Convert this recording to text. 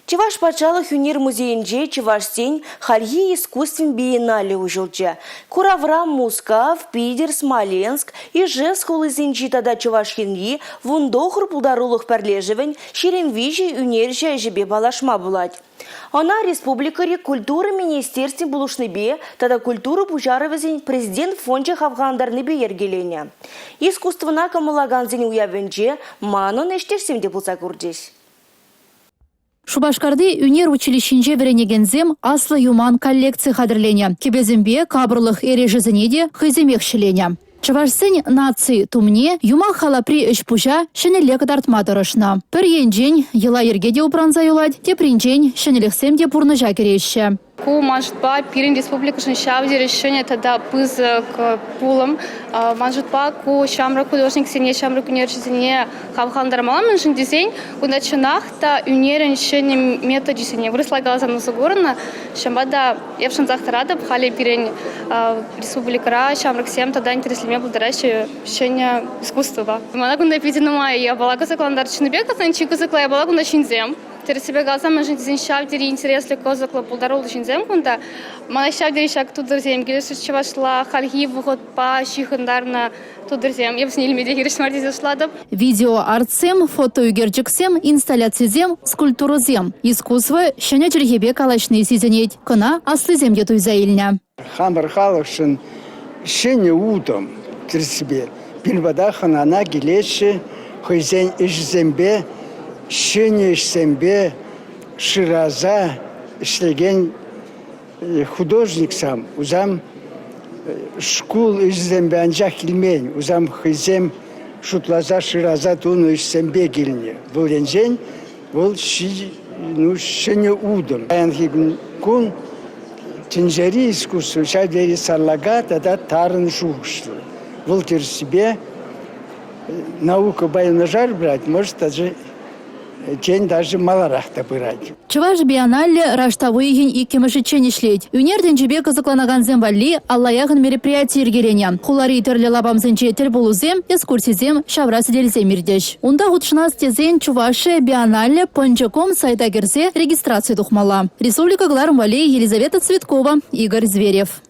Чеваш патшалық юнир музейінже Чевашсен хальи искусствен биеннале ужылчы. Кураврам, Мускав, Питер, Смоленск, Ижевск улызенчи тада Чевашхинли вундохыр пулдарулық пәрлежевен шеренвижи юнерже әжібе балашма булать. Она республикари культуры министерстве булушныбе, тада культуру пужаровызен президент фонче хавгандарныбе ергелене. Искусствына камылаганзен уявенче манон эштерсемде булса курдеш. Шубашкарды юнер училищинче веренегензем аслы юман коллекции хадырлене. Кебезембе кабрлых эрежезенеде хыземехшелене. Чавашсен нации тумне юма халапри эшпужа шенелек дартмадырышна. Пір енжен ела ергеде упранза юлать, тепринжен шенелексемде пурныжа кереші. Ку манжутпа пирин республика шавди решение тогда пыз к пулам. Манжутпа ку шамра художник сине шамра кунерчизине хавхандар маламын шин дизайн у начинахта юнерен шене методи сине выросла глазом загорна шамбада евшин захтарада бхали пирин республика шамра всем тогда интересли благодаря шене искусства. Манагунда пидинума я балага закландар чинбека санчику заклая балагунда шинзем. Теперь себе глазам можно дизайн интерес для козакла полдарол шинзем кунда. Мана шавдери шаг тут друзьям гелес чевашла хальги выход по шихандарна тут друзьям. Я бы с ними дегериш марти зашладов. Видео артсем, фото югерджиксем, инсталляциязем, скульптурозем. Искусство шене черхебе калашный сизенеть. Кона аслызем етуй заильня. Хамар халашин шене утом терсибе. Пинвада ханана гелеши хойзен ижзембе. Шене ішсембе шираза ішлеген художник сам. Узам шкул ішсембе анжақ келмейін. Узам хызем шутлаза шираза туну ішсембе келіне. Бұл енжен, бұл шене удым. Аян күн тінжері искусу шайдері сарлага тада тарын шуғышлы. Бұл терсібе наука байына жар брать, может даже день даже маларахта бырать. Чуваш биеннале раштавы еген иккемешечен ишлеть. Юнерден жебе кызыкланаган валли аллаягын мероприятие ергелене. Хулари терле лабамзенче тербулузем, эскурсизем, шаврасы дельзем ирдеш. Унда худшнас тезен Чуваши биеннале пончаком сайта герзе регистрация тухмала. Республика Гларм Вали, Елизавета Цветкова, Игорь Зверев.